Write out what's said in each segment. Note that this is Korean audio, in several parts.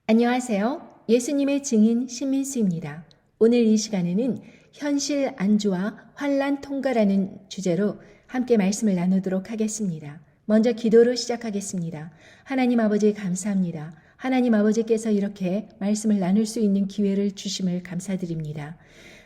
안녕하세요. 예수님의 증인 신민수입니다. 오늘 이 시간에는 현실 안주와 환란 통과라는 주제로 함께 말씀을 나누도록 하겠습니다. 먼저 기도로 시작하겠습니다. 하나님 아버지 감사합니다. 하나님 아버지께서 이렇게 말씀을 나눌 수 있는 기회를 주심을 감사드립니다.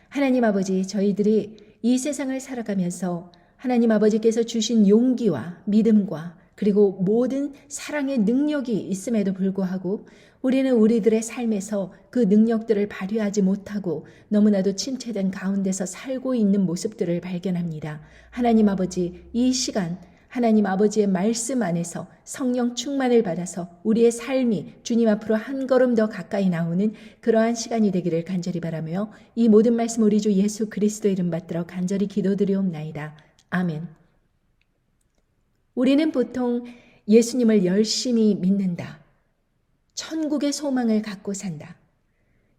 하나님 아버지, 저희들이 이 세상을 살아가면서 하나님 아버지께서 주신 용기와 믿음과 그리고 모든 사랑의 능력이 있음에도 불구하고 우리는 우리들의 삶에서 그 능력들을 발휘하지 못하고 너무나도 침체된 가운데서 살고 있는 모습들을 발견합니다. 하나님 아버지, 이 시간 하나님 아버지의 말씀 안에서 성령 충만을 받아서 우리의 삶이 주님 앞으로 한 걸음 더 가까이 나오는 그러한 시간이 되기를 간절히 바라며 이 모든 말씀 우리 주 예수 그리스도 이름 받들어 간절히 기도드리옵나이다. 아멘. 우리는 보통 예수님을 열심히 믿는다. 천국의 소망을 갖고 산다.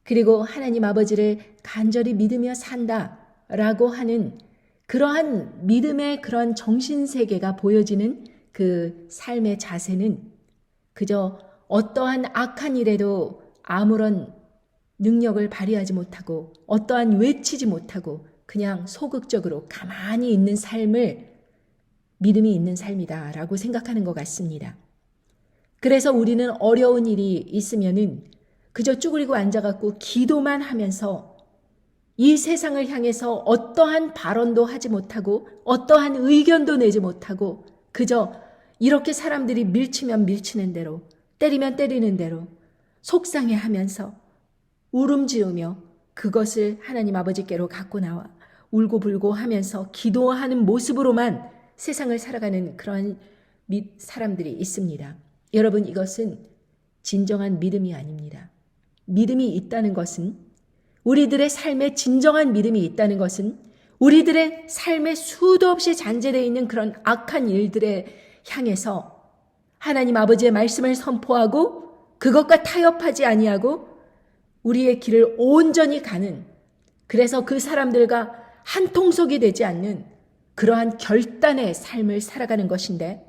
그리고 하나님 아버지를 간절히 믿으며 산다. 라고 하는 그러한 믿음의 그런 정신세계가 보여지는 그 삶의 자세는 그저 어떠한 악한 일에도 아무런 능력을 발휘하지 못하고 어떠한 외치지 못하고 그냥 소극적으로 가만히 있는 삶을 믿음이 있는 삶이다 라고 생각하는 것 같습니다. 그래서 우리는 어려운 일이 있으면은 그저 쭈그리고 앉아갖고 기도만 하면서 이 세상을 향해서 어떠한 발언도 하지 못하고 어떠한 의견도 내지 못하고 그저 이렇게 사람들이 밀치면 밀치는 대로 때리면 때리는 대로 속상해하면서 울음지으며 그것을 하나님 아버지께로 갖고 나와 울고불고 하면서 기도하는 모습으로만 세상을 살아가는 그런 사람들이 있습니다. 여러분, 이것은 진정한 믿음이 아닙니다. 믿음이 있다는 것은 우리들의 삶에 진정한 믿음이 있다는 것은 우리들의 삶에 수도 없이 잔재되어 있는 그런 악한 일들에 향해서 하나님 아버지의 말씀을 선포하고 그것과 타협하지 아니하고 우리의 길을 온전히 가는, 그래서 그 사람들과 한 통속이 되지 않는 그러한 결단의 삶을 살아가는 것인데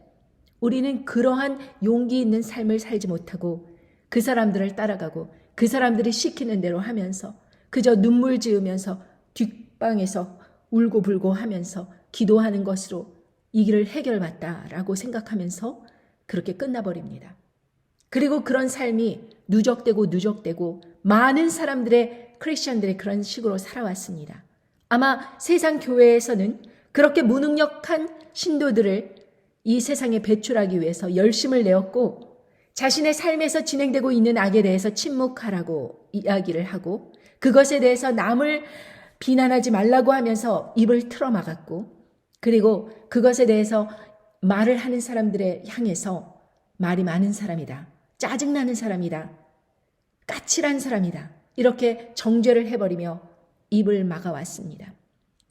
우리는 그러한 용기 있는 삶을 살지 못하고 그 사람들을 따라가고 그 사람들이 시키는 대로 하면서 그저 눈물 지으면서 뒷방에서 울고불고 하면서 기도하는 것으로 이 길을 해결받다라고 생각하면서 그렇게 끝나버립니다. 그리고 그런 삶이 누적되고 많은 사람들의 크리스천들이 그런 식으로 살아왔습니다. 아마 세상 교회에서는 그렇게 무능력한 신도들을 이 세상에 배출하기 위해서 열심을 내었고 자신의 삶에서 진행되고 있는 악에 대해서 침묵하라고 이야기를 하고 그것에 대해서 남을 비난하지 말라고 하면서 입을 틀어막았고 그리고 그것에 대해서 말을 하는 사람들에 향해서 말이 많은 사람이다. 짜증나는 사람이다. 까칠한 사람이다. 이렇게 정죄를 해버리며 입을 막아왔습니다.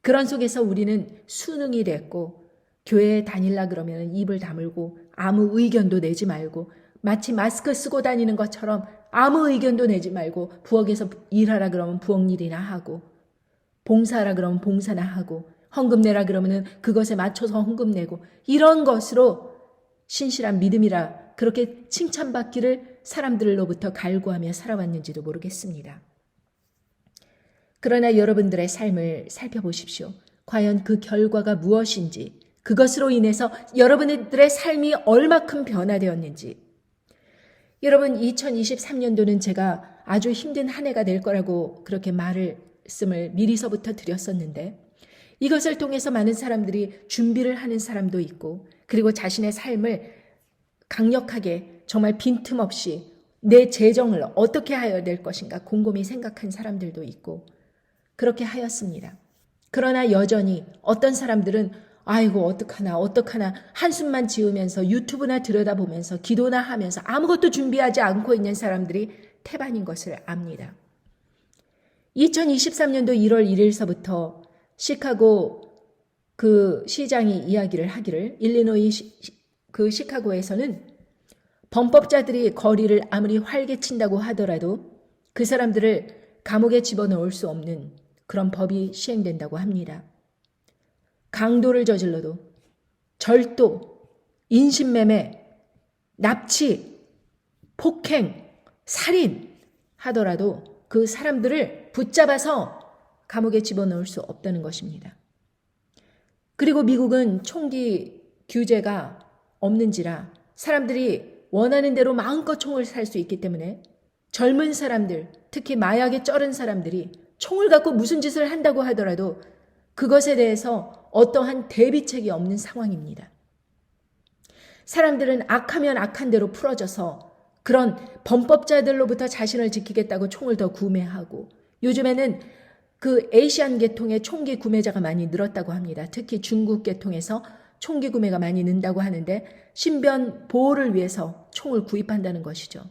그런 속에서 우리는 수능이 됐고 교회에 다닐라 그러면 입을 다물고 아무 의견도 내지 말고 마치 마스크 쓰고 다니는 것처럼 아무 의견도 내지 말고 부엌에서 일하라 그러면 부엌 일이나 하고 봉사하라 그러면 봉사나 하고 헌금 내라 그러면 그것에 맞춰서 헌금 내고 이런 것으로 신실한 믿음이라 그렇게 칭찬받기를 사람들로부터 갈구하며 살아왔는지도 모르겠습니다. 그러나 여러분들의 삶을 살펴보십시오. 과연 그 결과가 무엇인지, 그것으로 인해서 여러분들의 삶이 얼마큼 변화되었는지. 여러분, 2023년도는 제가 아주 힘든 한 해가 될 거라고 그렇게 말씀을 미리서부터 드렸었는데 이것을 통해서 많은 사람들이 준비를 하는 사람도 있고 그리고 자신의 삶을 강력하게 정말 빈틈없이 내 재정을 어떻게 하여야 될 것인가 곰곰이 생각한 사람들도 있고 그렇게 하였습니다. 그러나 여전히 어떤 사람들은 아이고 어떡하나 한숨만 지으면서 유튜브나 들여다보면서 기도나 하면서 아무것도 준비하지 않고 있는 사람들이 태반인 것을 압니다. 2023년도 1월 1일서부터 시카고 그 시장이 이야기를 하기를 일리노이 그 시카고에서는 범법자들이 거리를 아무리 활개친다고 하더라도 그 사람들을 감옥에 집어넣을 수 없는 그런 법이 시행된다고 합니다. 강도를 저질러도 절도, 인신매매, 납치, 폭행, 살인하더라도 그 사람들을 붙잡아서 감옥에 집어넣을 수 없다는 것입니다. 그리고 미국은 총기 규제가 없는지라 사람들이 원하는 대로 마음껏 총을 살 수 있기 때문에 젊은 사람들, 특히 마약에 쩔은 사람들이 총을 갖고 무슨 짓을 한다고 하더라도 그것에 대해서 어떠한 대비책이 없는 상황입니다. 사람들은 악하면 악한 대로 풀어져서 그런 범법자들로부터 자신을 지키겠다고 총을 더 구매하고, 요즘에는 그 아시안 계통의 총기 구매자가 많이 늘었다고 합니다. 특히 중국 계통에서 총기 구매가 많이 는다고 하는데 신변 보호를 위해서 총을 구입한다는 것이죠.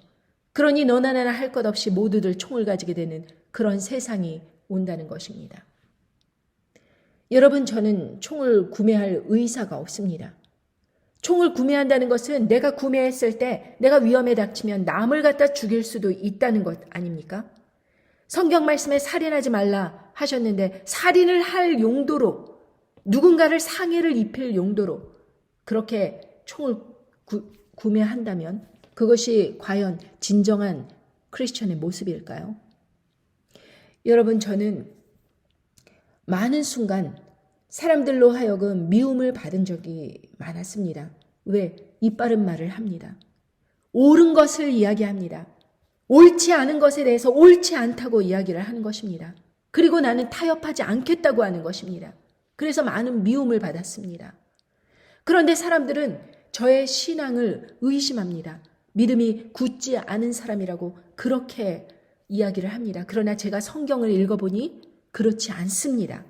그러니 너나 나나 할 것 없이 모두들 총을 가지게 되는 그런 세상이 온다는 것입니다. 여러분, 저는 총을 구매할 의사가 없습니다. 총을 구매한다는 것은 내가 구매했을 때 내가 위험에 닥치면 남을 갖다 죽일 수도 있다는 것 아닙니까? 성경 말씀에 살인하지 말라 하셨는데 살인을 할 용도로, 누군가를 상해를 입힐 용도로 그렇게 총을 구매한다면 그것이 과연 진정한 크리스천의 모습일까요? 여러분, 저는 많은 순간 사람들로 하여금 미움을 받은 적이 많았습니다. 왜? 이빠른 말을 합니다. 옳은 것을 이야기합니다. 옳지 않은 것에 대해서 옳지 않다고 이야기를 하는 것입니다. 그리고 나는 타협하지 않겠다고 하는 것입니다. 그래서 많은 미움을 받았습니다. 그런데 사람들은 저의 신앙을 의심합니다. 믿음이 굳지 않은 사람이라고 그렇게 이야기를 합니다. 그러나 제가 성경을 읽어보니 그렇지 않습니다.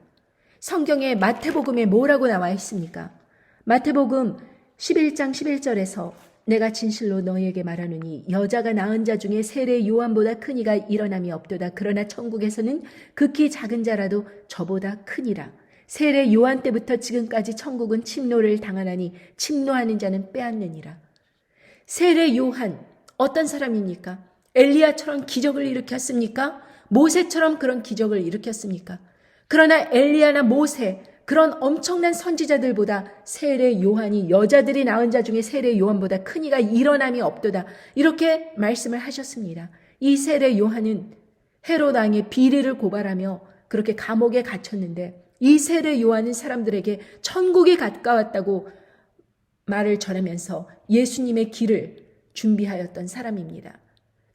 성경에 마태복음에 뭐라고 나와 있습니까? 마태복음 11장 11절에서 내가 진실로 너희에게 말하노니 여자가 낳은 자 중에 세례 요한보다 큰 이가 일어남이 없도다. 그러나 천국에서는 극히 작은 자라도 저보다 크니라. 세례 요한 때부터 지금까지 천국은 침노를 당하나니 침노하는 자는 빼앗느니라. 세례 요한 어떤 사람입니까? 엘리야처럼 기적을 일으켰습니까? 모세처럼 그런 기적을 일으켰습니까? 그러나 엘리야나 모세, 그런 엄청난 선지자들보다 세례 요한이 여자들이 낳은 자 중에 세례 요한보다 큰 이가 일어남이 없도다. 이렇게 말씀을 하셨습니다. 이 세례 요한은 헤롯 왕의 비리를 고발하며 그렇게 감옥에 갇혔는데 이 세례 요한은 사람들에게 천국이 가까웠다고 말을 전하면서 예수님의 길을 준비하였던 사람입니다.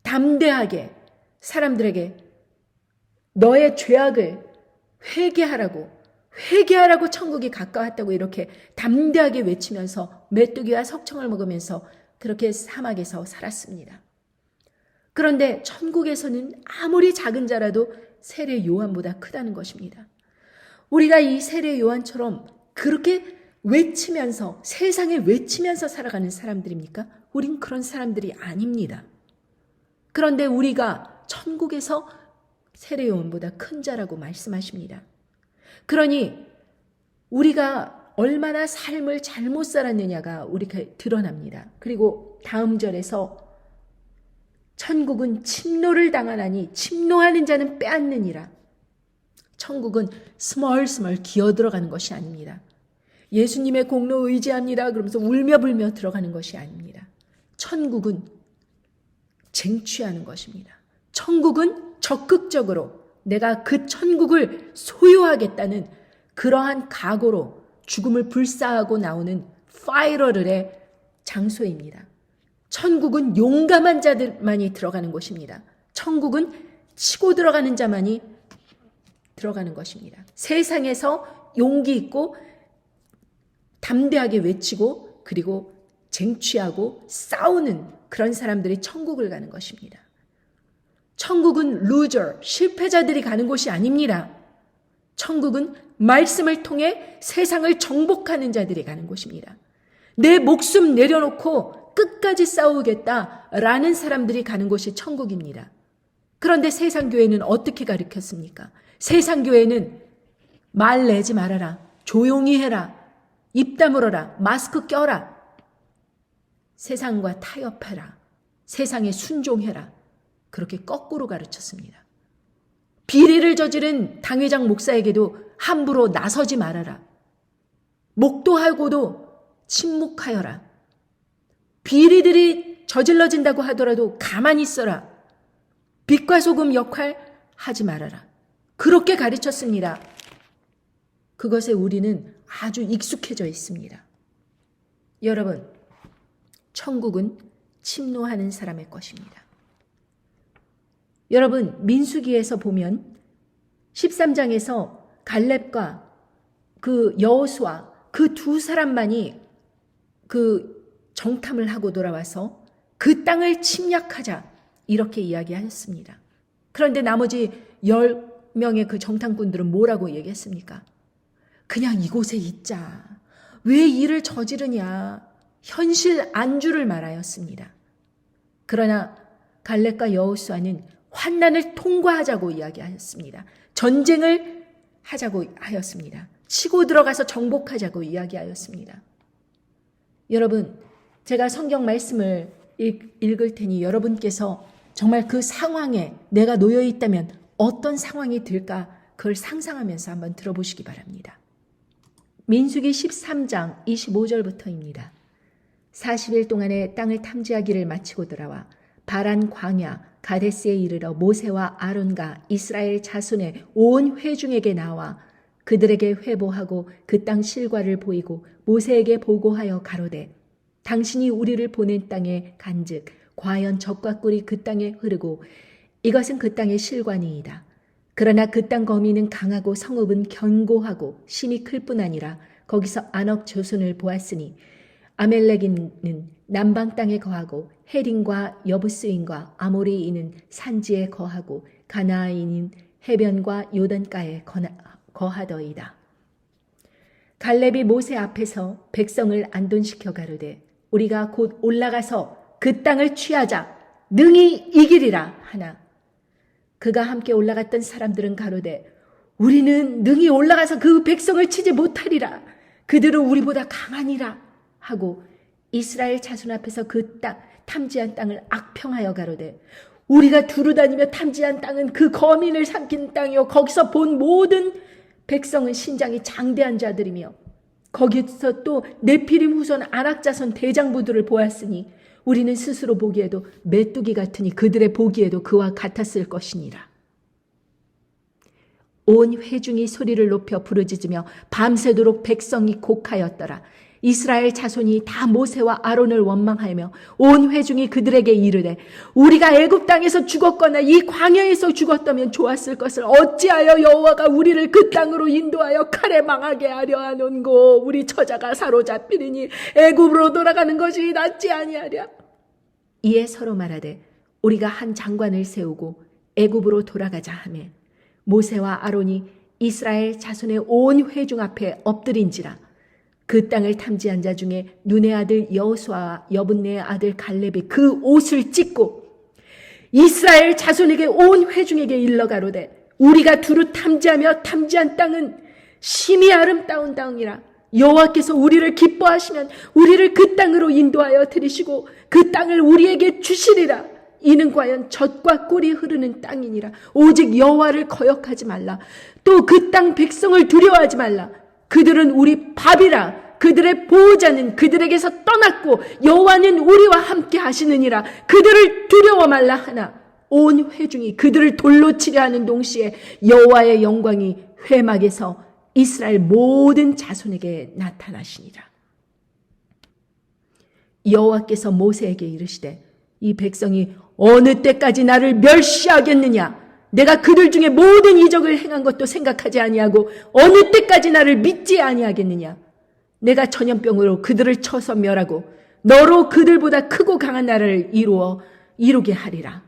담대하게 사람들에게 너의 죄악을 회개하라고 천국이 가까웠다고 이렇게 담대하게 외치면서 메뚜기와 석청을 먹으면서 그렇게 사막에서 살았습니다. 그런데 천국에서는 아무리 작은 자라도 세례 요한보다 크다는 것입니다. 우리가 이 세례 요한처럼 그렇게 외치면서, 세상에 외치면서 살아가는 사람들입니까? 우린 그런 사람들이 아닙니다. 그런데 우리가 천국에서 세례 요한보다 큰 자라고 말씀하십니다. 그러니 우리가 얼마나 삶을 잘못 살았느냐가 우리가 드러납니다. 그리고 다음 절에서 천국은 침노를 당하나니 침노하는 자는 빼앗느니라. 천국은 스멀스멀 기어들어가는 것이 아닙니다. 예수님의 공로 의지합니다 그러면서 울며불며 들어가는 것이 아닙니다. 천국은 쟁취하는 것입니다. 천국은 적극적으로 내가 그 천국을 소유하겠다는 그러한 각오로 죽음을 불사하고 나오는 파이터들의 장소입니다. 천국은 용감한 자들만이 들어가는 곳입니다. 천국은 치고 들어가는 자만이 들어가는 것입니다. 세상에서 용기 있고 담대하게 외치고 그리고 쟁취하고 싸우는 그런 사람들이 천국을 가는 것입니다. 천국은 루저, 실패자들이 가는 곳이 아닙니다. 천국은 말씀을 통해 세상을 정복하는 자들이 가는 곳입니다. 내 목숨 내려놓고 끝까지 싸우겠다라는 사람들이 가는 곳이 천국입니다. 그런데 세상교회는 어떻게 가르쳤습니까? 세상교회는 말 내지 말아라, 조용히 해라, 입 다물어라, 마스크 껴라, 세상과 타협해라, 세상에 순종해라, 그렇게 거꾸로 가르쳤습니다. 비리를 저지른 당회장 목사에게도 함부로 나서지 말아라. 목도하고도 침묵하여라. 비리들이 저질러진다고 하더라도 가만히 있어라. 빛과 소금 역할 하지 말아라. 그렇게 가르쳤습니다. 그것에 우리는 아주 익숙해져 있습니다. 여러분, 천국은 침노하는 사람의 것입니다. 여러분, 민수기에서 보면 13장에서 갈렙과 그 여호수아 그 두 사람만이 그 정탐을 하고 돌아와서 그 땅을 침략하자 이렇게 이야기하였습니다. 그런데 나머지 10명의 그 정탐꾼들은 뭐라고 얘기했습니까? 그냥 이곳에 있자. 왜 일을 저지르냐. 현실 안주를 말하였습니다. 그러나 갈렙과 여호수아는 환난을 통과하자고 이야기하였습니다. 전쟁을 하자고 하였습니다. 치고 들어가서 정복하자고 이야기하였습니다. 여러분, 제가 성경 말씀을 읽을 테니 여러분께서 정말 그 상황에 내가 놓여 있다면 어떤 상황이 들까 그걸 상상하면서 한번 들어보시기 바랍니다. 민수기 13장 25절부터입니다. 40일 동안에 땅을 탐지하기를 마치고 돌아와 바란 광야 가데스에 이르러 모세와 아론과 이스라엘 자손의 온 회중에게 나와 그들에게 회보하고 그 땅 실과를 보이고 모세에게 보고하여 가로되 당신이 우리를 보낸 땅에 간즉 과연 젖과 꿀이 그 땅에 흐르고 이것은 그 땅의 실과니이다. 그러나 그 땅 거민은 강하고 성읍은 견고하고 심이 클 뿐 아니라 거기서 안억 조손을 보았으니 아멜렉인은 남방 땅에 거하고 헤린과 여부스인과 아모리인은 산지에 거하고 가나아인인 해변과 요단가에 거하더이다. 갈렙이 모세 앞에서 백성을 안돈시켜 가로되 우리가 곧 올라가서 그 땅을 취하자 능히 이기리라 하나 그가 함께 올라갔던 사람들은 가로되 우리는 능히 올라가서 그 백성을 치지 못하리라. 그들은 우리보다 강하니라 하고 이스라엘 자손 앞에서 그 땅 탐지한 땅을 악평하여 가로되 우리가 두루 다니며 탐지한 땅은 그 거민을 삼킨 땅이요 거기서 본 모든 백성은 신장이 장대한 자들이며 거기서 또 네피림 후손 아낙 자손 대장부들을 보았으니 우리는 스스로 보기에도 메뚜기 같으니 그들의 보기에도 그와 같았을 것이니라. 온 회중이 소리를 높여 부르짖으며 밤새도록 백성이 곡하였더라. 이스라엘 자손이 다 모세와 아론을 원망하며 온 회중이 그들에게 이르되 우리가 애굽 땅에서 죽었거나 이 광야에서 죽었다면 좋았을 것을 어찌하여 여호와가 우리를 그 땅으로 인도하여 칼에 망하게 하려 하는고 우리 처자가 사로잡히리니 애굽으로 돌아가는 것이 낫지 아니하랴. 이에 서로 말하되 우리가 한 장관을 세우고 애굽으로 돌아가자 하매 모세와 아론이 이스라엘 자손의 온 회중 앞에 엎드린지라. 그 땅을 탐지한 자 중에 눈의 아들 여호수아와 여분네의 아들 갈렙이 그 옷을 찢고 이스라엘 자손에게 온 회중에게 일러 가로되 우리가 두루 탐지하며 탐지한 땅은 심히 아름다운 땅이라. 여호와께서 우리를 기뻐하시면 우리를 그 땅으로 인도하여 들이시고 그 땅을 우리에게 주시리라. 이는 과연 젖과 꿀이 흐르는 땅이니라. 오직 여호와를 거역하지 말라. 또 그 땅 백성을 두려워하지 말라. 그들은 우리 밥이라. 그들의 보호자는 그들에게서 떠났고 여호와는 우리와 함께 하시느니라. 그들을 두려워 말라 하나 온 회중이 그들을 돌로 치려 하는 동시에 여호와의 영광이 회막에서 이스라엘 모든 자손에게 나타나시니라. 여호와께서 모세에게 이르시되 이 백성이 어느 때까지 나를 멸시하겠느냐. 내가 그들 중에 모든 이적을 행한 것도 생각하지 아니하고 어느 때까지 나를 믿지 아니하겠느냐. 내가 전염병으로 그들을 쳐서 멸하고 너로 그들보다 크고 강한 나라를 이루게 하리라.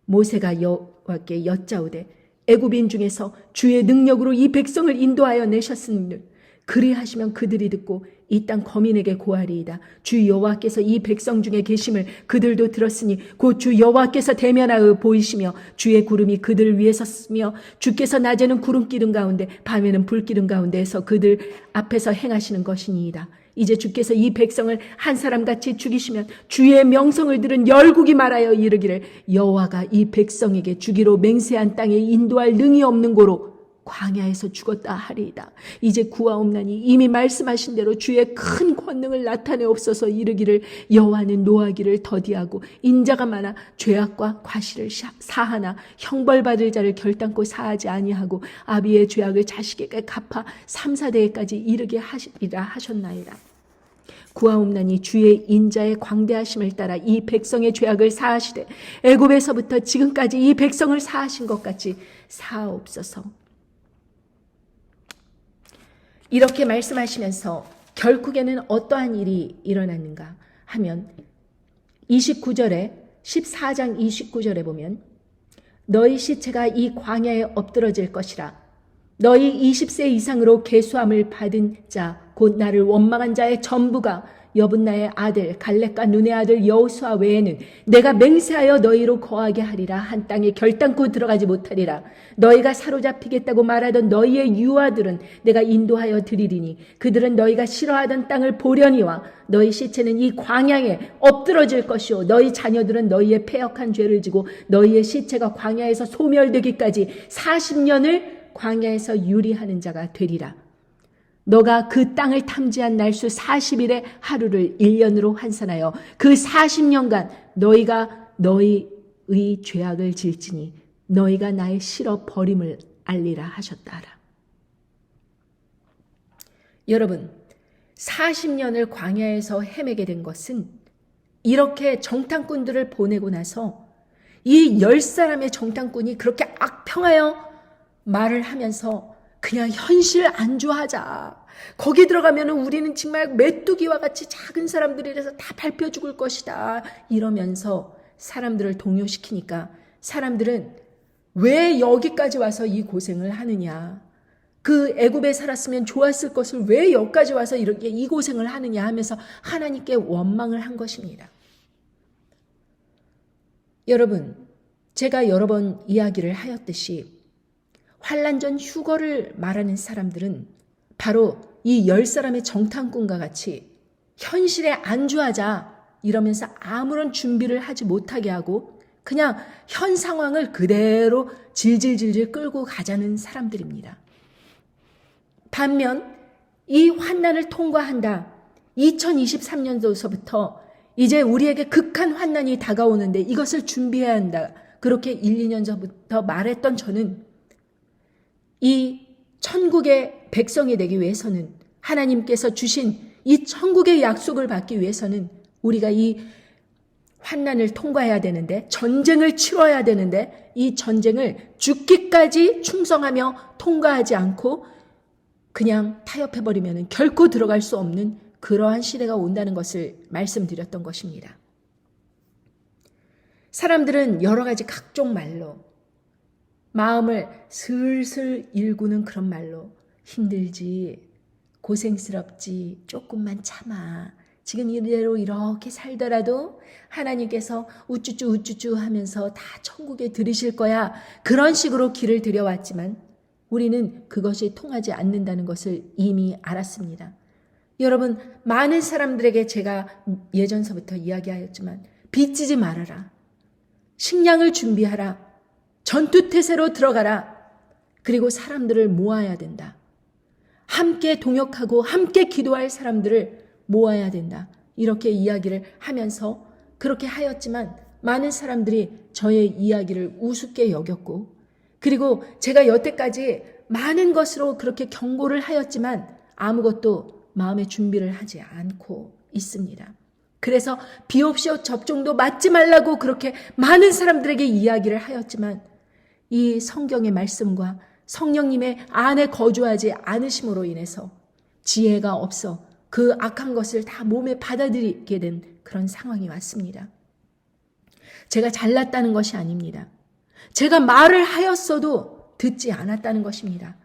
모세가 여호와께 여짜오되 애굽인 중에서 주의 능력으로 이 백성을 인도하여 내셨으니 그리하시면 그들이 듣고 이 땅 거민에게 고하리이다. 주 여호와께서 이 백성 중에 계심을 그들도 들었으니 곧 주 여호와께서 대면하여 보이시며 주의 구름이 그들 위에 섰으며 주께서 낮에는 구름 기둥 가운데 밤에는 불 기둥 가운데에서 그들 앞에서 행하시는 것이니이다. 이제 주께서 이 백성을 한 사람같이 죽이시면 주의 명성을 들은 열국이 말하여 이르기를 여호와가 이 백성에게 주기로 맹세한 땅에 인도할 능이 없는 고로 광야에서 죽었다 하리이다. 이제 구하옵나니 이미 말씀하신 대로 주의 큰 권능을 나타내옵소서. 이르기를 여호와는 노하기를 더디하고 인자가 많아 죄악과 과실을 사하나 형벌받을 자를 결단코 사하지 아니하고 아비의 죄악을 자식에게 갚아 3, 4대에까지 이르게 하시리라 하셨나이다. 구하옵나니 주의 인자의 광대하심을 따라 이 백성의 죄악을 사하시되 애굽에서부터 지금까지 이 백성을 사하신 것 같이 사하옵소서. 이렇게 말씀하시면서 결국에는 어떠한 일이 일어났는가 하면 29절에 14장 29절에 보면 너희 시체가 이 광야에 엎드러질 것이라. 너희 20세 이상으로 계수함을 받은 자 곧 나를 원망한 자의 전부가 여분나의 아들 갈렙과 눈의 아들 여호수아 외에는 내가 맹세하여 너희로 거하게 하리라. 한 땅에 결단코 들어가지 못하리라. 너희가 사로잡히겠다고 말하던 너희의 유아들은 내가 인도하여 드리리니 그들은 너희가 싫어하던 땅을 보려니와 너희 시체는 이 광야에 엎드러질 것이요 너희 자녀들은 너희의 패역한 죄를 지고 너희의 시체가 광야에서 소멸되기까지 40년을 광야에서 유리하는 자가 되리라. 너가 그 땅을 탐지한 날수 40일의 하루를 1년으로 환산하여 그 40년간 너희가 너희의 죄악을 질지니 너희가 나의 실어 버림을 알리라 하셨다라. 여러분, 40년을 광야에서 헤매게 된 것은 이렇게 정탐꾼들을 보내고 나서 이 10사람의 정탐꾼이 그렇게 악평하여 말을 하면서 그냥 현실 안주하자. 거기 들어가면 우리는 정말 메뚜기와 같이 작은 사람들이라서 다 밟혀 죽을 것이다. 이러면서 사람들을 동요시키니까 사람들은 왜 여기까지 와서 이 고생을 하느냐. 그 애굽에 살았으면 좋았을 것을 왜 여기까지 와서 이렇게 이 고생을 하느냐 하면서 하나님께 원망을 한 것입니다. 여러분, 제가 여러 번 이야기를 하였듯이 환난 전 휴거를 말하는 사람들은 바로 이 10사람의 정탐꾼과 같이 현실에 안주하자 이러면서 아무런 준비를 하지 못하게 하고 그냥 현 상황을 그대로 질질질질 끌고 가자는 사람들입니다. 반면 이 환난을 통과한다. 2023년도서부터 이제 우리에게 극한 환난이 다가오는데 이것을 준비해야 한다. 그렇게 1, 2년 전부터 말했던 저는 이 천국의 백성이 되기 위해서는 하나님께서 주신 이 천국의 약속을 받기 위해서는 우리가 이 환난을 통과해야 되는데 전쟁을 치러야 되는데 이 전쟁을 죽기까지 충성하며 통과하지 않고 그냥 타협해버리면 결코 들어갈 수 없는 그러한 시대가 온다는 것을 말씀드렸던 것입니다. 사람들은 여러 가지 각종 말로 마음을 슬슬 일구는 그런 말로 힘들지, 고생스럽지, 조금만 참아. 지금 이대로 이렇게 살더라도 하나님께서 우쭈쭈 우쭈쭈 하면서 다 천국에 들이실 거야. 그런 식으로 길을 들여왔지만 우리는 그것이 통하지 않는다는 것을 이미 알았습니다. 여러분, 많은 사람들에게 제가 예전서부터 이야기하였지만 빚지지 말아라. 식량을 준비하라. 전투태세로 들어가라. 그리고 사람들을 모아야 된다. 함께 동역하고 함께 기도할 사람들을 모아야 된다. 이렇게 이야기를 하면서 그렇게 하였지만 많은 사람들이 저의 이야기를 우습게 여겼고 그리고 제가 여태까지 많은 것으로 그렇게 경고를 하였지만 아무것도 마음의 준비를 하지 않고 있습니다. 그래서 비옵시오 접종도 맞지 말라고 그렇게 많은 사람들에게 이야기를 하였지만 이 성경의 말씀과 성령님의 안에 거주하지 않으심으로 인해서 지혜가 없어 그 악한 것을 다 몸에 받아들이게 된 그런 상황이 왔습니다. 제가 잘났다는 것이 아닙니다. 제가 말을 하였어도 듣지 않았다는 것입니다.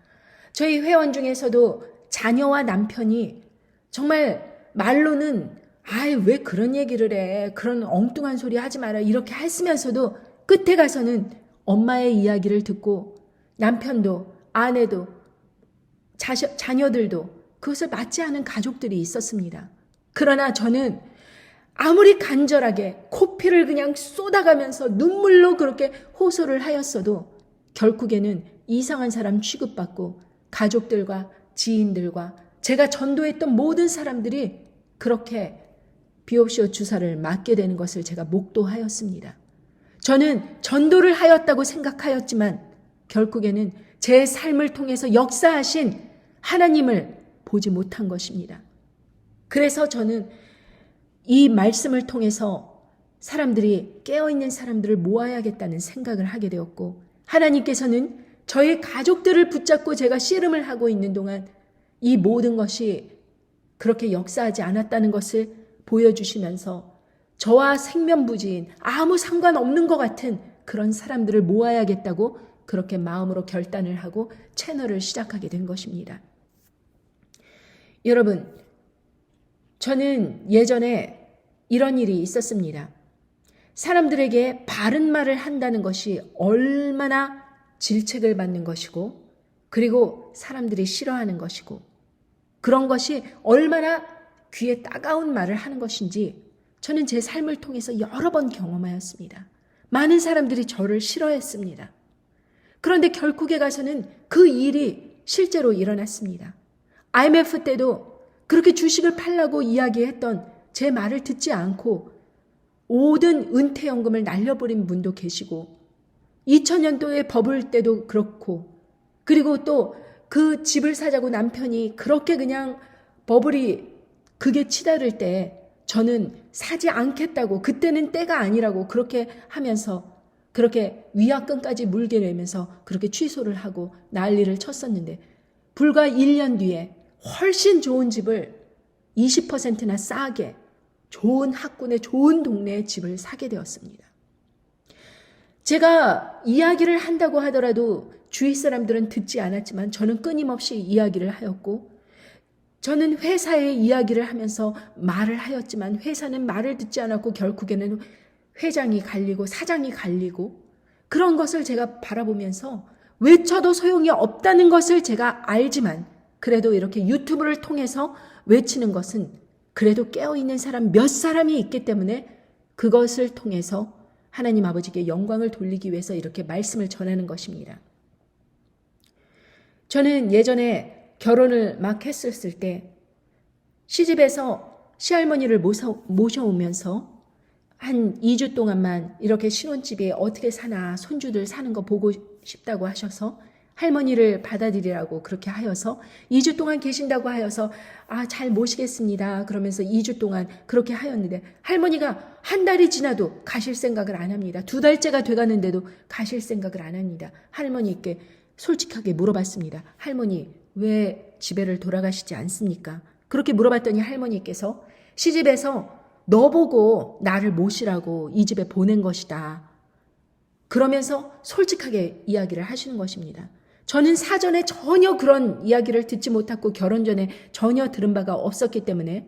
저희 회원 중에서도 자녀와 남편이 정말 말로는 왜 그런 얘기를 해. 그런 엉뚱한 소리 하지 마라. 이렇게 했으면서도 끝에 가서는 엄마의 이야기를 듣고 남편도 아내도 자녀들도 그것을 맞지 않은 가족들이 있었습니다. 그러나 저는 아무리 간절하게 코피를 그냥 쏟아가면서 눈물로 그렇게 호소를 하였어도 결국에는 이상한 사람 취급받고 가족들과 지인들과 제가 전도했던 모든 사람들이 그렇게 비옵시오 주사를 맞게 되는 것을 제가 목도하였습니다. 저는 전도를 하였다고 생각하였지만 결국에는 제 삶을 통해서 역사하신 하나님을 보지 못한 것입니다. 그래서 저는 이 말씀을 통해서 사람들이 깨어있는 사람들을 모아야겠다는 생각을 하게 되었고, 하나님께서는 저의 가족들을 붙잡고 제가 씨름을 하고 있는 동안 이 모든 것이 그렇게 역사하지 않았다는 것을 보여주시면서 저와 생면부지인 아무 상관없는 것 같은 그런 사람들을 모아야겠다고 그렇게 마음으로 결단을 하고 채널을 시작하게 된 것입니다. 여러분, 저는 예전에 이런 일이 있었습니다. 사람들에게 바른 말을 한다는 것이 얼마나 질책을 받는 것이고, 그리고 사람들이 싫어하는 것이고, 그런 것이 얼마나 귀에 따가운 말을 하는 것인지 저는 제 삶을 통해서 여러 번 경험하였습니다. 많은 사람들이 저를 싫어했습니다. 그런데 결국에 가서는 그 일이 실제로 일어났습니다. IMF 때도 그렇게 주식을 팔라고 이야기했던 제 말을 듣지 않고 모든 은퇴연금을 날려버린 분도 계시고, 2000년도에 버블 때도 그렇고, 그리고 또 그 집을 사자고 남편이 그렇게 그냥 버블이 그게 치달을 때 저는 사지 않겠다고, 그때는 때가 아니라고 그렇게 하면서 그렇게 위약금까지 물게 되면서 그렇게 취소를 하고 난리를 쳤었는데, 불과 1년 뒤에 훨씬 좋은 집을 20%나 싸게 좋은 학군의 좋은 동네의 집을 사게 되었습니다. 제가 이야기를 한다고 하더라도 주위 사람들은 듣지 않았지만 저는 끊임없이 이야기를 하였고, 저는 회사에 이야기를 하면서 말을 하였지만 회사는 말을 듣지 않았고 결국에는 회장이 갈리고 사장이 갈리고, 그런 것을 제가 바라보면서 외쳐도 소용이 없다는 것을 제가 알지만 그래도 이렇게 유튜브를 통해서 외치는 것은 그래도 깨어있는 사람 몇 사람이 있기 때문에 그것을 통해서 하나님 아버지께 영광을 돌리기 위해서 이렇게 말씀을 전하는 것입니다. 저는 예전에 결혼을 막 했었을 때 시집에서 시할머니를 모셔오면서 한 2주 동안만 이렇게 신혼집에 어떻게 사나 손주들 사는 거 보고 싶다고 하셔서 할머니를 받아들이라고 그렇게 하여서 2주 동안 계신다고 하여서 잘 모시겠습니다 그러면서 2주 동안 그렇게 하였는데, 할머니가 한 달이 지나도 가실 생각을 안 합니다. 2달째가 돼가는데도 가실 생각을 안 합니다. 할머니께 솔직하게 물어봤습니다. 할머니, 왜 집에를 돌아가시지 않습니까? 그렇게 물어봤더니 할머니께서 시집에서 너 보고 나를 모시라고 이 집에 보낸 것이다, 그러면서 솔직하게 이야기를 하시는 것입니다. 저는 사전에 전혀 그런 이야기를 듣지 못했고 결혼 전에 전혀 들은 바가 없었기 때문에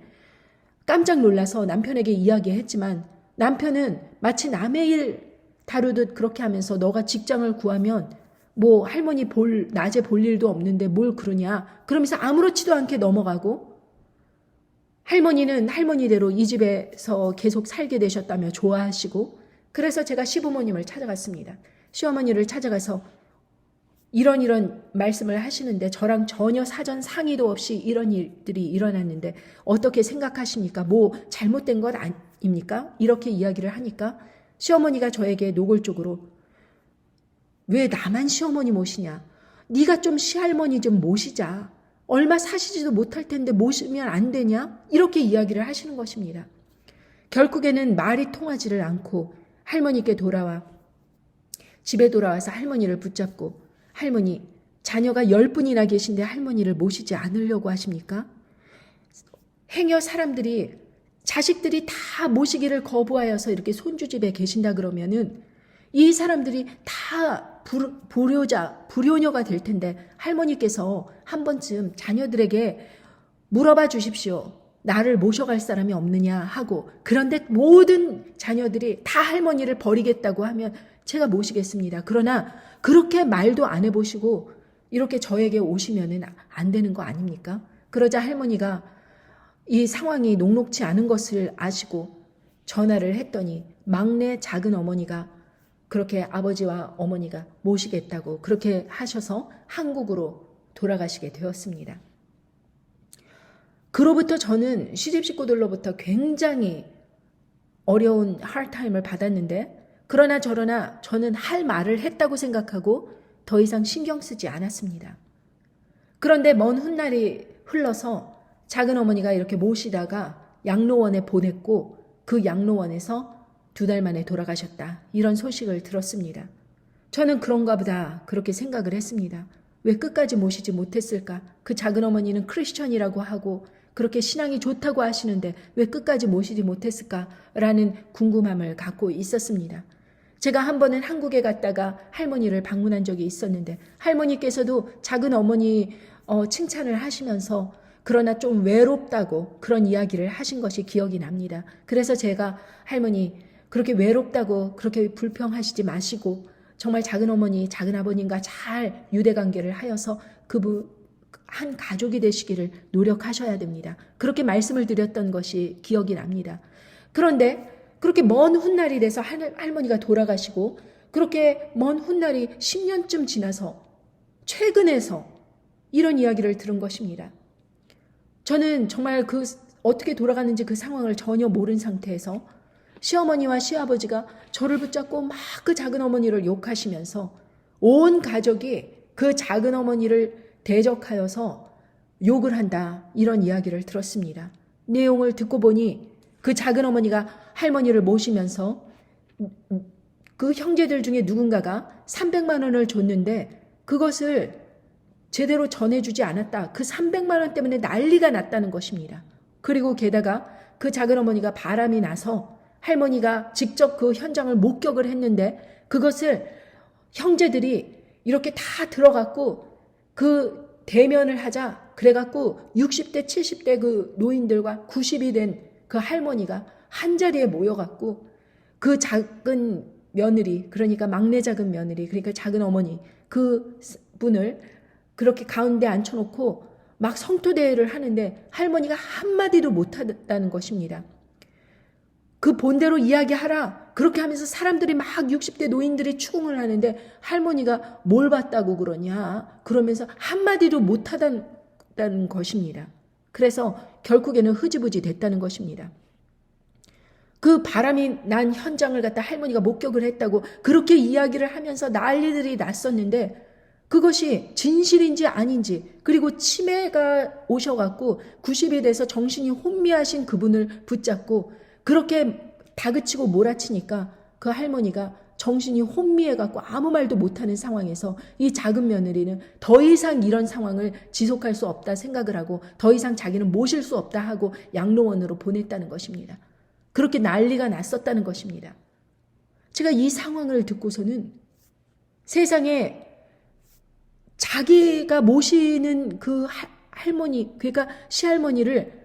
깜짝 놀라서 남편에게 이야기했지만, 남편은 마치 남의 일 다루듯 그렇게 하면서 너가 직장을 구하면 뭐 할머니 낮에 볼 일도 없는데 뭘 그러냐 그러면서 아무렇지도 않게 넘어가고, 할머니는 할머니대로 이 집에서 계속 살게 되셨다며 좋아하시고, 그래서 제가 시부모님을 찾아갔습니다. 시어머니를 찾아가서 이런 말씀을 하시는데 저랑 전혀 사전 상의도 없이 이런 일들이 일어났는데 어떻게 생각하십니까? 뭐 잘못된 것 아닙니까? 이렇게 이야기를 하니까 시어머니가 저에게 노골적으로 왜 나만 시어머니 모시냐? 네가 좀 시할머니 좀 모시자. 얼마 사시지도 못할 텐데 모시면 안 되냐? 이렇게 이야기를 하시는 것입니다. 결국에는 말이 통하지를 않고 할머니께 집에 돌아와서 할머니를 붙잡고, 할머니, 자녀가 10분이나 계신데 할머니를 모시지 않으려고 하십니까? 행여 사람들이, 자식들이 다 모시기를 거부하여서 이렇게 손주집에 계신다 그러면은 이 사람들이 다 불효녀가 될 텐데 할머니께서 한 번쯤 자녀들에게 물어봐 주십시오. 나를 모셔갈 사람이 없느냐 하고, 그런데 모든 자녀들이 다 할머니를 버리겠다고 하면 제가 모시겠습니다. 그러나 그렇게 말도 안 해보시고 이렇게 저에게 오시면은 안 되는 거 아닙니까? 그러자 할머니가 이 상황이 녹록치 않은 것을 아시고 전화를 했더니 막내 작은 어머니가 그렇게 아버지와 어머니가 모시겠다고 그렇게 하셔서 한국으로 돌아가시게 되었습니다. 그로부터 저는 시집 식구들로부터 굉장히 어려운 하드타임을 받았는데 그러나 저러나 저는 할 말을 했다고 생각하고 더 이상 신경 쓰지 않았습니다. 그런데 먼 훗날이 흘러서 작은 어머니가 이렇게 모시다가 양로원에 보냈고 그 양로원에서 2달 만에 돌아가셨다. 이런 소식을 들었습니다. 저는 그런가 보다 그렇게 생각을 했습니다. 왜 끝까지 모시지 못했을까? 그 작은 어머니는 크리스천이라고 하고 그렇게 신앙이 좋다고 하시는데 왜 끝까지 모시지 못했을까라는 궁금함을 갖고 있었습니다. 제가 한 번은 한국에 갔다가 할머니를 방문한 적이 있었는데 할머니께서도 작은 어머니 칭찬을 하시면서 그러나 좀 외롭다고 그런 이야기를 하신 것이 기억이 납니다. 그래서 제가 할머니 그렇게 외롭다고 그렇게 불평하시지 마시고 정말 작은 어머니, 작은 아버님과 잘 유대관계를 하여서 한 가족이 되시기를 노력하셔야 됩니다. 그렇게 말씀을 드렸던 것이 기억이 납니다. 그런데 그렇게 먼 훗날이 돼서 할머니가 돌아가시고 그렇게 먼 훗날이 10년쯤 지나서 최근에서 이런 이야기를 들은 것입니다. 저는 정말 어떻게 돌아가는지 그 상황을 전혀 모른 상태에서 시어머니와 시아버지가 저를 붙잡고 막 그 작은 어머니를 욕하시면서 온 가족이 그 작은 어머니를 대적하여서 욕을 한다 이런 이야기를 들었습니다. 내용을 듣고 보니 그 작은 어머니가 할머니를 모시면서 그 형제들 중에 누군가가 300만 원을 줬는데 그것을 제대로 전해주지 않았다. 그 300만 원 때문에 난리가 났다는 것입니다. 그리고 게다가 그 작은 어머니가 바람이 나서 할머니가 직접 그 현장을 목격을 했는데 그것을 형제들이 이렇게 다 들어갔고 그 대면을 하자 그래갖고 60대 70대 그 노인들과 90이 된 그 할머니가 한자리에 모여갖고 그 작은 며느리 그러니까 막내 작은 며느리 그러니까 작은 어머니 그 분을 그렇게 가운데 앉혀놓고 막 성토대회를 하는데 할머니가 한마디도 못하다는 것입니다. 그 본대로 이야기하라 그렇게 하면서 사람들이 막 60대 노인들이 추궁을 하는데 할머니가 뭘 봤다고 그러냐 그러면서 한마디도 못하다는 것입니다. 그래서 결국에는 흐지부지 됐다는 것입니다. 그 바람이 난 현장을 갖다 할머니가 목격을 했다고 그렇게 이야기를 하면서 난리들이 났었는데 그것이 진실인지 아닌지 그리고 치매가 오셔갖고 90이 돼서 정신이 혼미하신 그분을 붙잡고 그렇게 다그치고 몰아치니까 그 할머니가 정신이 혼미해갖고 아무 말도 못하는 상황에서 이 작은 며느리는 더 이상 이런 상황을 지속할 수 없다 생각을 하고 더 이상 자기는 모실 수 없다 하고 양로원으로 보냈다는 것입니다. 그렇게 난리가 났었다는 것입니다. 제가 이 상황을 듣고서는 세상에 자기가 모시는 그 할머니 그러니까 시할머니를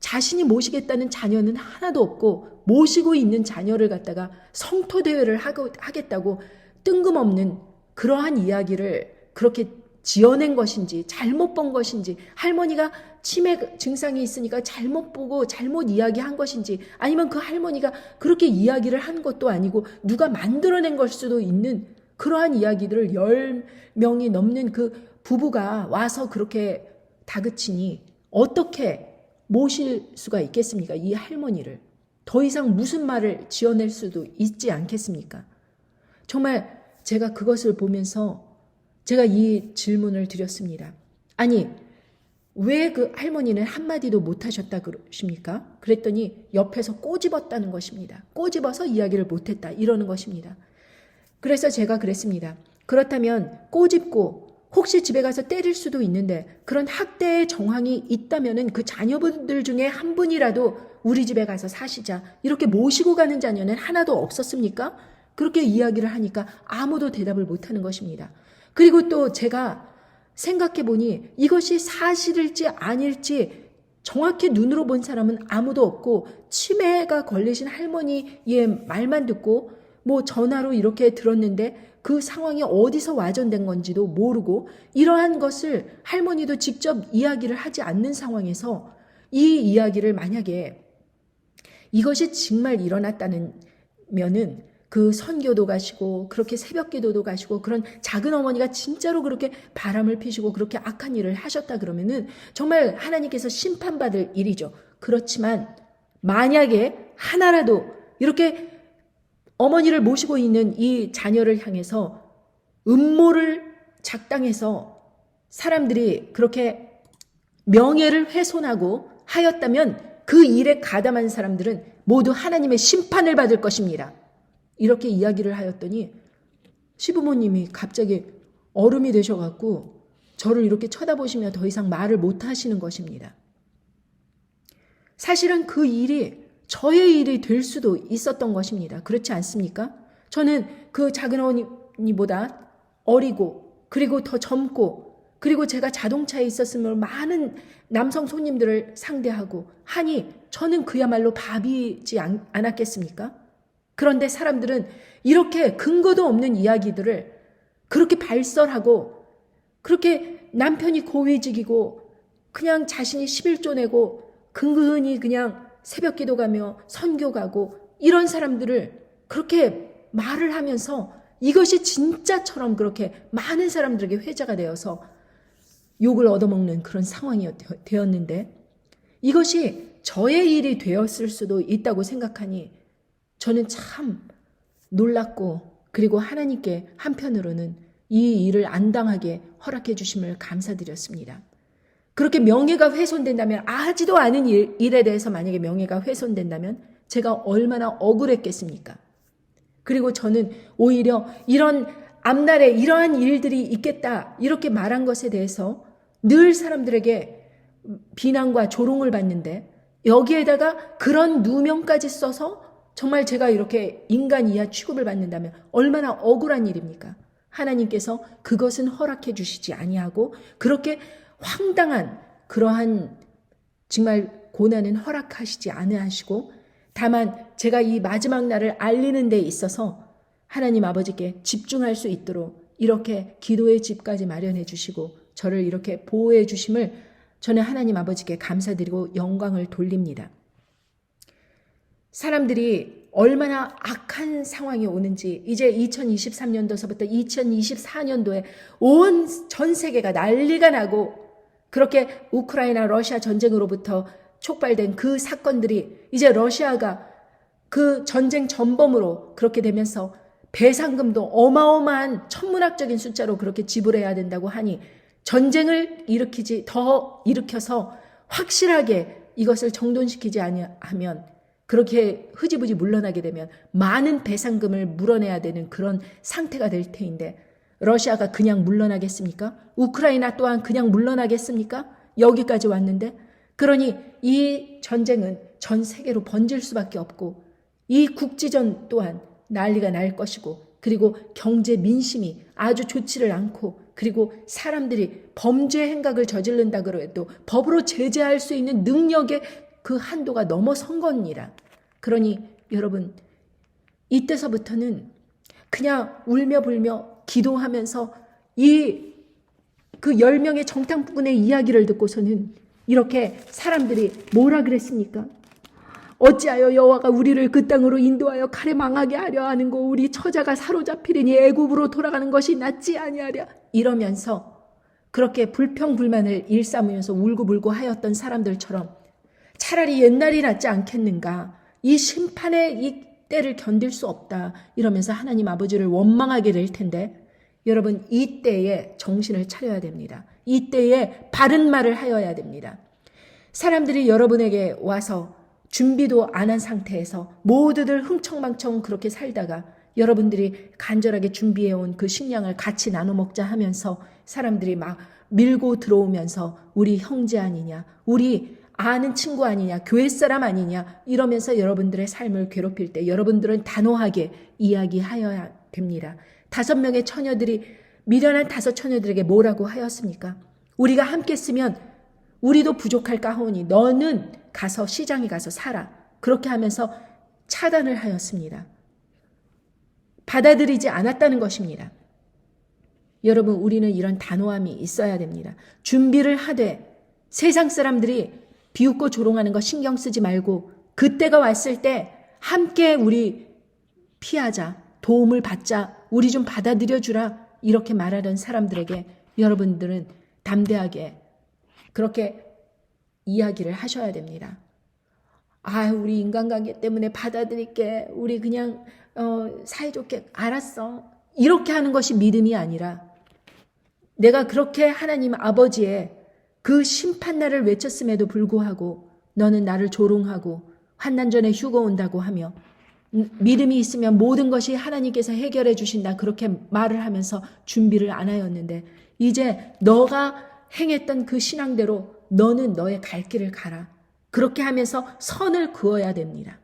자신이 모시겠다는 자녀는 하나도 없고 모시고 있는 자녀를 갖다가 성토대회를 하겠다고 뜬금없는 그러한 이야기를 그렇게 지어낸 것인지 잘못 본 것인지 할머니가 치매 증상이 있으니까 잘못 보고 잘못 이야기한 것인지 아니면 그 할머니가 그렇게 이야기를 한 것도 아니고 누가 만들어낸 걸 수도 있는 그러한 이야기들을 10명이 넘는 그 부부가 와서 그렇게 다그치니 어떻게 모실 수가 있겠습니까? 이 할머니를. 더 이상 무슨 말을 지어낼 수도 있지 않겠습니까? 정말 제가 그것을 보면서 제가 이 질문을 드렸습니다. 아니, 왜 그 할머니는 한마디도 못하셨다 그러십니까? 그랬더니 옆에서 꼬집었다는 것입니다. 꼬집어서 이야기를 못했다 이러는 것입니다. 그래서 제가 그랬습니다. 그렇다면 꼬집고 혹시 집에 가서 때릴 수도 있는데 그런 학대의 정황이 있다면은 그 자녀분들 중에 한 분이라도 우리 집에 가서 사시자 이렇게 모시고 가는 자녀는 하나도 없었습니까? 그렇게 이야기를 하니까 아무도 대답을 못하는 것입니다. 그리고 또 제가 생각해 보니 이것이 사실일지 아닐지 정확히 눈으로 본 사람은 아무도 없고 치매가 걸리신 할머니의 말만 듣고 뭐 전화로 이렇게 들었는데 그 상황이 어디서 와전된 건지도 모르고 이러한 것을 할머니도 직접 이야기를 하지 않는 상황에서 이 이야기를 만약에 이것이 정말 일어났다면은 그 선교도 가시고 그렇게 새벽 기도도 가시고 그런 작은 어머니가 진짜로 그렇게 바람을 피시고 그렇게 악한 일을 하셨다 그러면은 정말 하나님께서 심판받을 일이죠. 그렇지만 만약에 하나라도 이렇게 어머니를 모시고 있는 이 자녀를 향해서 음모를 작당해서 사람들이 그렇게 명예를 훼손하고 하였다면 그 일에 가담한 사람들은 모두 하나님의 심판을 받을 것입니다. 이렇게 이야기를 하였더니 시부모님이 갑자기 얼음이 되셔갖고 저를 이렇게 쳐다보시며 더 이상 말을 못 하시는 것입니다. 사실은 그 일이 저의 일이 될 수도 있었던 것입니다. 그렇지 않습니까? 저는 그 작은 어머니보다 어리고 그리고 더 젊고 그리고 제가 자동차에 있었으면 많은 남성 손님들을 상대하고 하니 저는 그야말로 밥이지 않았겠습니까? 그런데 사람들은 이렇게 근거도 없는 이야기들을 그렇게 발설하고 그렇게 남편이 고위직이고 그냥 자신이 11조 내고 근근히 그냥 새벽 기도 가며 선교 가고 이런 사람들을 그렇게 말을 하면서 이것이 진짜처럼 그렇게 많은 사람들에게 회자가 되어서 욕을 얻어먹는 그런 상황이 되었는데 이것이 저의 일이 되었을 수도 있다고 생각하니 저는 참 놀랐고 그리고 하나님께 한편으로는 이 일을 안 당하게 허락해 주심을 감사드렸습니다. 그렇게 명예가 훼손된다면 아지도 않은 일에 대해서 만약에 명예가 훼손된다면 제가 얼마나 억울했겠습니까? 그리고 저는 오히려 이런 앞날에 이러한 일들이 있겠다 이렇게 말한 것에 대해서 늘 사람들에게 비난과 조롱을 받는데 여기에다가 그런 누명까지 써서 정말 제가 이렇게 인간 이하 취급을 받는다면 얼마나 억울한 일입니까? 하나님께서 그것은 허락해 주시지 아니하고 그렇게 황당한 그러한 정말 고난은 허락하시지 아니하시고 다만 제가 이 마지막 날을 알리는 데 있어서 하나님 아버지께 집중할 수 있도록 이렇게 기도의 집까지 마련해 주시고 저를 이렇게 보호해 주심을 저는 하나님 아버지께 감사드리고 영광을 돌립니다. 사람들이 얼마나 악한 상황이 오는지 이제 2023년도서부터 2024년도에 온 전 세계가 난리가 나고 그렇게 우크라이나 러시아 전쟁으로부터 촉발된 그 사건들이 이제 러시아가 그 전쟁 전범으로 그렇게 되면서 배상금도 어마어마한 천문학적인 숫자로 그렇게 지불해야 된다고 하니 전쟁을 더 일으켜서 확실하게 이것을 정돈시키지 아니하면 그렇게 흐지부지 물러나게 되면 많은 배상금을 물어내야 되는 그런 상태가 될 테인데 러시아가 그냥 물러나겠습니까? 우크라이나 또한 그냥 물러나겠습니까? 여기까지 왔는데 그러니 이 전쟁은 전 세계로 번질 수밖에 없고 이 국지전 또한 난리가 날 것이고 그리고 경제 민심이 아주 좋지를 않고 그리고 사람들이 범죄 행각을 저지른다 그래도 법으로 제재할 수 있는 능력의 그 한도가 넘어선 겁니다. 그러니 여러분 이때서부터는 그냥 울며 불며 기도하면서 그 10명의 정탐꾼의 이야기를 듣고서는 이렇게 사람들이 뭐라 그랬습니까? 어찌하여 여호와가 우리를 그 땅으로 인도하여 칼에 망하게 하려 하는고 우리 처자가 사로잡히리니 애굽으로 돌아가는 것이 낫지 아니하랴 이러면서 그렇게 불평불만을 일삼으면서 울고불고 하였던 사람들처럼 차라리 옛날이 낫지 않겠는가 이 심판의 이 때를 견딜 수 없다 이러면서 하나님 아버지를 원망하게 될 텐데 여러분 이때에 정신을 차려야 됩니다. 이때에 바른 말을 하여야 됩니다. 사람들이 여러분에게 와서 준비도 안 한 상태에서 모두들 흥청망청 그렇게 살다가 여러분들이 간절하게 준비해온 그 식량을 같이 나눠 먹자 하면서 사람들이 막 밀고 들어오면서 우리 형제 아니냐, 우리 아는 친구 아니냐, 교회 사람 아니냐 이러면서 여러분들의 삶을 괴롭힐 때 여러분들은 단호하게 이야기하여야 됩니다. 5명의 처녀들이 미련한 5 처녀들에게 뭐라고 하였습니까? 우리가 함께 쓰면 우리도 부족할까 하오니 너는 가서 시장에 가서 사라. 그렇게 하면서 차단을 하였습니다. 받아들이지 않았다는 것입니다. 여러분 우리는 이런 단호함이 있어야 됩니다. 준비를 하되 세상 사람들이 비웃고 조롱하는 거 신경 쓰지 말고 그때가 왔을 때 함께 우리 피하자. 도움을 받자, 우리 좀 받아들여 주라, 이렇게 말하던 사람들에게 여러분들은 담대하게 그렇게 이야기를 하셔야 됩니다. 우리 인간관계 때문에 받아들일게, 우리 그냥 사이좋게 알았어, 이렇게 하는 것이 믿음이 아니라, 내가 그렇게 하나님 아버지의 그 심판날을 외쳤음에도 불구하고 너는 나를 조롱하고 환난 전에 휴거 온다고 하며 믿음이 있으면 모든 것이 하나님께서 해결해 주신다, 그렇게 말을 하면서 준비를 안 하였는데, 이제 너가 행했던 그 신앙대로 너는 너의 갈 길을 가라, 그렇게 하면서 선을 그어야 됩니다.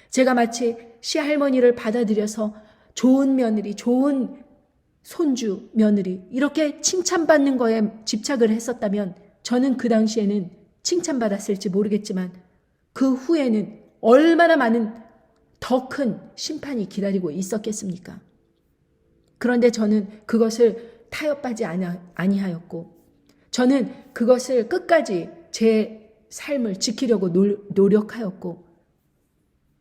제가 마치 시할머니를 받아들여서 좋은 며느리, 좋은 손주, 며느리, 이렇게 칭찬받는 거에 집착을 했었다면 저는 그 당시에는 칭찬받았을지 모르겠지만 그 후에는 얼마나 많은 더 큰 심판이 기다리고 있었겠습니까? 그런데 저는 그것을 타협하지 아니하였고, 저는 그것을 끝까지 제 삶을 지키려고 노력하였고,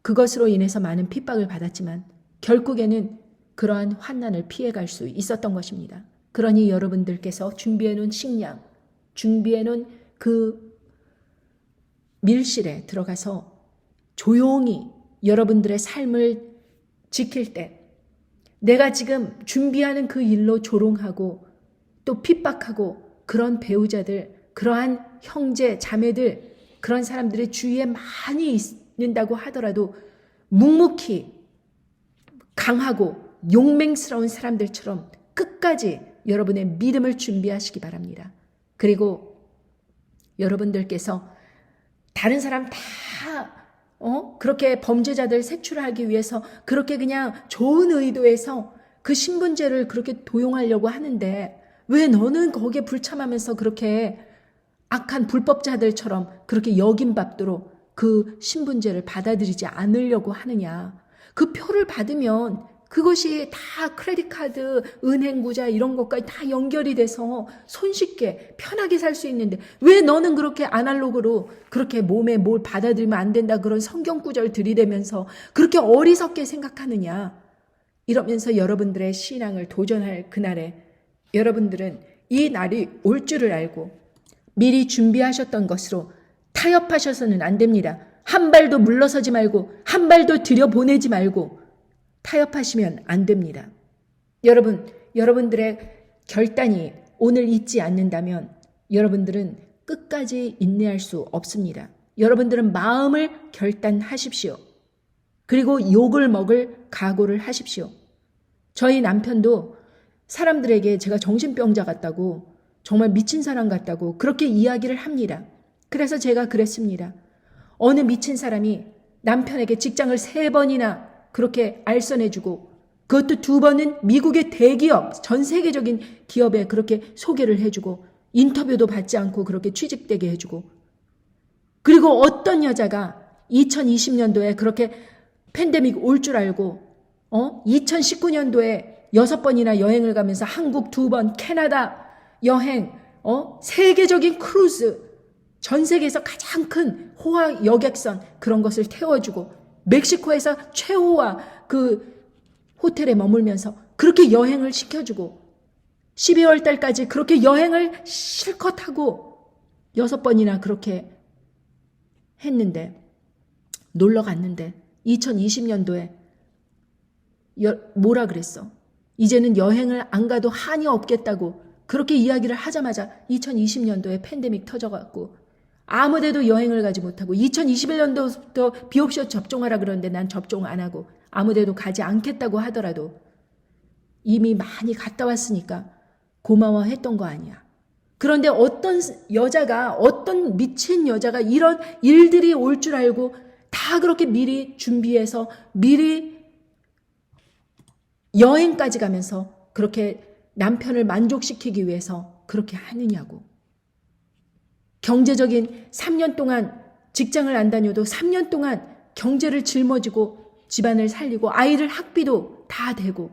그것으로 인해서 많은 핍박을 받았지만 결국에는 그러한 환난을 피해갈 수 있었던 것입니다. 그러니 여러분들께서 준비해놓은 식량, 준비해놓은 그 밀실에 들어가서 조용히 여러분들의 삶을 지킬 때, 내가 지금 준비하는 그 일로 조롱하고 또 핍박하고 그런 배우자들, 그러한 형제, 자매들, 그런 사람들의 주위에 많이 있는다고 하더라도 묵묵히 강하고 용맹스러운 사람들처럼 끝까지 여러분의 믿음을 준비하시기 바랍니다. 그리고 여러분들께서 다른 사람 다 그렇게 범죄자들 색출하기 위해서 그렇게 그냥 좋은 의도에서 그 신분제를 그렇게 도용하려고 하는데, 왜 너는 거기에 불참하면서 그렇게 악한 불법자들처럼 그렇게 여김받도록 그 신분제를 받아들이지 않으려고 하느냐. 그 표를 받으면 그것이 다 크레딧카드, 은행구자 이런 것까지 다 연결이 돼서 손쉽게 편하게 살 수 있는데, 왜 너는 그렇게 아날로그로 그렇게 몸에 뭘 받아들이면 안 된다, 그런 성경구절 들이대면서 그렇게 어리석게 생각하느냐. 이러면서 여러분들의 신앙을 도전할 그날에 여러분들은 이 날이 올 줄을 알고 미리 준비하셨던 것으로 타협하셔서는 안 됩니다. 한 발도 물러서지 말고 한 발도 들여보내지 말고 타협하시면 안 됩니다. 여러분들의 결단이 오늘 있지 않는다면 여러분들은 끝까지 인내할 수 없습니다. 여러분들은 마음을 결단하십시오. 그리고 욕을 먹을 각오를 하십시오. 저희 남편도 사람들에게 제가 정신병자 같다고, 정말 미친 사람 같다고 그렇게 이야기를 합니다. 그래서 제가 그랬습니다. 어느 미친 사람이 남편에게 직장을 3번이나 그렇게 알선해주고, 그것도 2번은 미국의 대기업, 전 세계적인 기업에 그렇게 소개를 해주고, 인터뷰도 받지 않고 그렇게 취직되게 해주고, 그리고 어떤 여자가 2020년도에 그렇게 팬데믹 올 줄 알고 2019년도에 6번이나 여행을 가면서 한국 2번, 캐나다 여행, 세계적인 크루즈, 전 세계에서 가장 큰 호화 여객선 그런 것을 태워주고, 멕시코에서 최호화 그 호텔에 머물면서 그렇게 여행을 시켜주고, 12월 달까지 그렇게 여행을 실컷 하고 6번이나 그렇게 했는데, 놀러 갔는데 2020년도에 뭐라 그랬어? 이제는 여행을 안 가도 한이 없겠다고 그렇게 이야기를 하자마자 2020년도에 팬데믹 터져갖고 아무데도 여행을 가지 못하고, 2021년도부터 비옵션 접종하라 그러는데 난 접종 안 하고 아무데도 가지 않겠다고 하더라도 이미 많이 갔다 왔으니까 고마워했던 거 아니야. 그런데 어떤 여자가, 어떤 미친 여자가 이런 일들이 올 줄 알고 다 그렇게 미리 준비해서 미리 여행까지 가면서 그렇게 남편을 만족시키기 위해서 그렇게 하느냐고. 경제적인 3년 동안 직장을 안 다녀도 3년 동안 경제를 짊어지고 집안을 살리고 아이를 학비도 다 대고,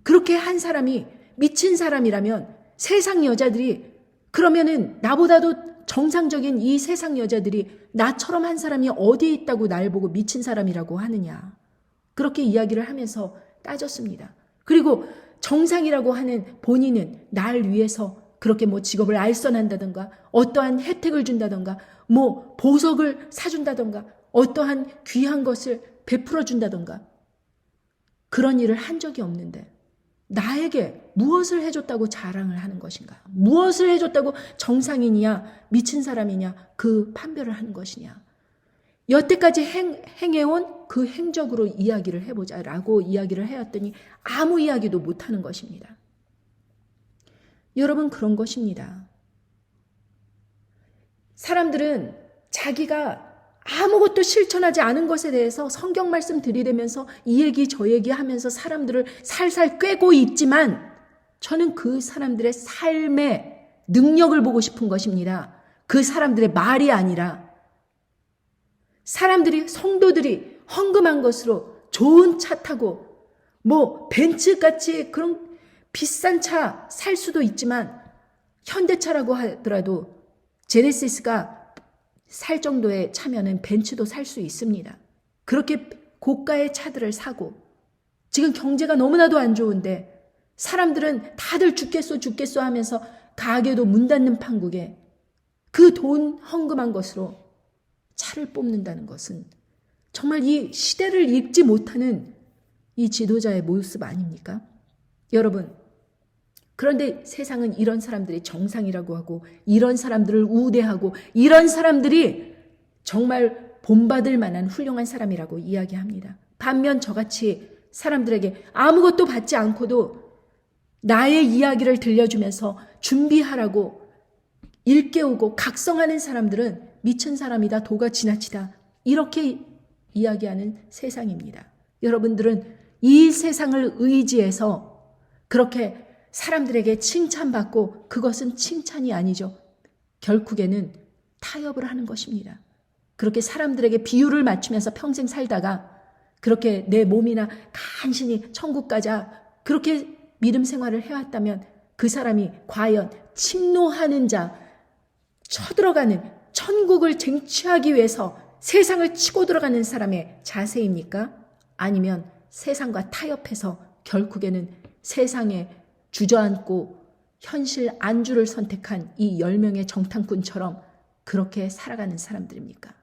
그렇게 한 사람이 미친 사람이라면 세상 여자들이, 그러면은 나보다도 정상적인 이 세상 여자들이 나처럼 한 사람이 어디에 있다고 날 보고 미친 사람이라고 하느냐. 그렇게 이야기를 하면서 따졌습니다. 그리고 정상이라고 하는 본인은 날 위해서 그렇게 뭐 직업을 알선한다던가 어떠한 혜택을 준다던가 뭐 보석을 사준다던가 어떠한 귀한 것을 베풀어 준다던가 그런 일을 한 적이 없는데 나에게 무엇을 해줬다고 자랑을 하는 것인가? 무엇을 해줬다고 정상인이냐 미친 사람이냐 그 판별을 하는 것이냐? 여태까지 행해온 그 행적으로 이야기를 해보자라고 이야기를 해왔더니 아무 이야기도 못하는 것입니다. 여러분 그런 것입니다. 사람들은 자기가 아무것도 실천하지 않은 것에 대해서 성경 말씀 들이대면서 이 얘기 저 얘기 하면서 사람들을 살살 꿰고 있지만 저는 그 사람들의 삶의 능력을 보고 싶은 것입니다. 그 사람들의 말이 아니라 사람들이 성도들이 헌금한 것으로 좋은 차 타고 뭐 벤츠같이 그런 비싼 차 살 수도 있지만 현대차라고 하더라도 제네시스가 살 정도의 차면은 벤츠도 살 수 있습니다. 그렇게 고가의 차들을 사고 지금 경제가 너무나도 안 좋은데 사람들은 다들 죽겠어 하면서 가게도 문 닫는 판국에 그 돈 헌금한 것으로 차를 뽑는다는 것은 정말 이 시대를 읽지 못하는 이 지도자의 모습 아닙니까? 여러분, 그런데 세상은 이런 사람들이 정상이라고 하고 이런 사람들을 우대하고 이런 사람들이 정말 본받을 만한 훌륭한 사람이라고 이야기합니다. 반면 저같이 사람들에게 아무것도 받지 않고도 나의 이야기를 들려주면서 준비하라고 일깨우고 각성하는 사람들은 미친 사람이다, 도가 지나치다 이렇게 이야기하는 세상입니다. 여러분들은 이 세상을 의지해서 그렇게 사람들에게 칭찬받고 그것은 칭찬이 아니죠. 결국에는 타협을 하는 것입니다. 그렇게 사람들에게 비유를 맞추면서 평생 살다가 그렇게 내 몸이나 간신히 천국 가자 그렇게 믿음 생활을 해왔다면 그 사람이 과연 침노하는 자, 쳐들어가는 천국을 쟁취하기 위해서 세상을 치고 들어가는 사람의 자세입니까? 아니면 세상과 타협해서 결국에는 세상에 주저앉고 현실 안주를 선택한 이 10명의 정탐꾼처럼 그렇게 살아가는 사람들입니까?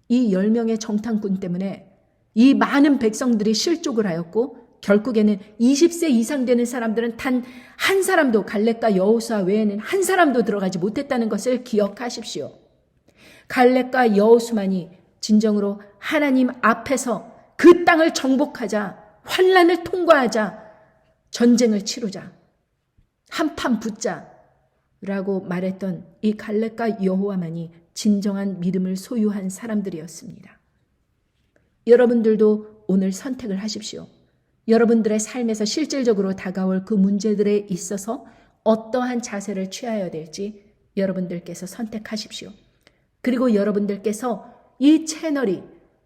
이 10명의 정탐꾼 때문에 이 많은 백성들이 실족을 하였고 결국에는 20세 이상 되는 사람들은 단 한 사람도 갈렙과 여호수아 외에는 한 사람도 들어가지 못했다는 것을 기억하십시오. 갈렙과 여호수아만이 진정으로 하나님 앞에서 그 땅을 정복하자, 환란을 통과하자, 전쟁을 치르자, 한판 붙자라고 말했던 이 갈렙과 여호수아만이 진정한 믿음을 소유한 사람들이었습니다. 여러분들도 오늘 선택을 하십시오. 여러분들의 삶에서 실질적으로 다가올 그 문제들에 있어서 어떠한 자세를 취하여야 될지 여러분들께서 선택하십시오. 그리고 여러분들께서 이 채널이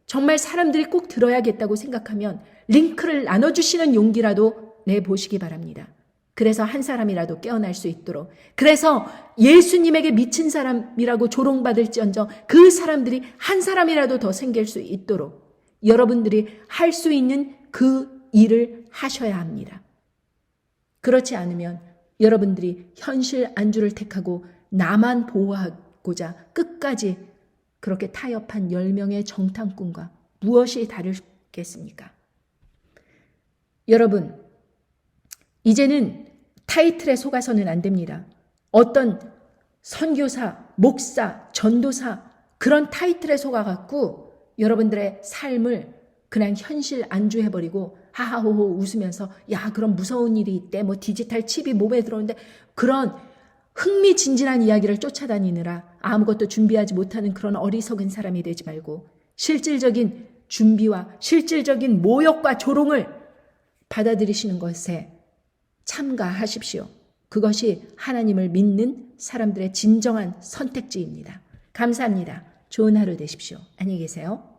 정말 사람들이 꼭 들어야겠다고 생각하면 링크를 나눠주시는 용기라도 내보시기 바랍니다. 그래서 한 사람이라도 깨어날 수 있도록, 그래서 예수님에게 미친 사람이라고 조롱받을지언정 그 사람들이 한 사람이라도 더 생길 수 있도록 여러분들이 할 수 있는 그 일을 하셔야 합니다. 그렇지 않으면 여러분들이 현실 안주를 택하고 나만 보호하고자 끝까지 그렇게 타협한 10명의 정탐꾼과 무엇이 다르겠습니까? 여러분, 이제는 타이틀에 속아서는 안 됩니다. 어떤 선교사, 목사, 전도사 그런 타이틀에 속아갖고 여러분들의 삶을 그냥 현실 안주해버리고 하하호호 웃으면서 야 그럼 무서운 일이 있대, 뭐 디지털 칩이 몸에 들어오는데 그런 흥미진진한 이야기를 쫓아다니느라 아무것도 준비하지 못하는 그런 어리석은 사람이 되지 말고 실질적인 준비와 실질적인 모욕과 조롱을 받아들이시는 것에 참가하십시오. 그것이 하나님을 믿는 사람들의 진정한 선택지입니다. 감사합니다. 좋은 하루 되십시오. 안녕히 계세요.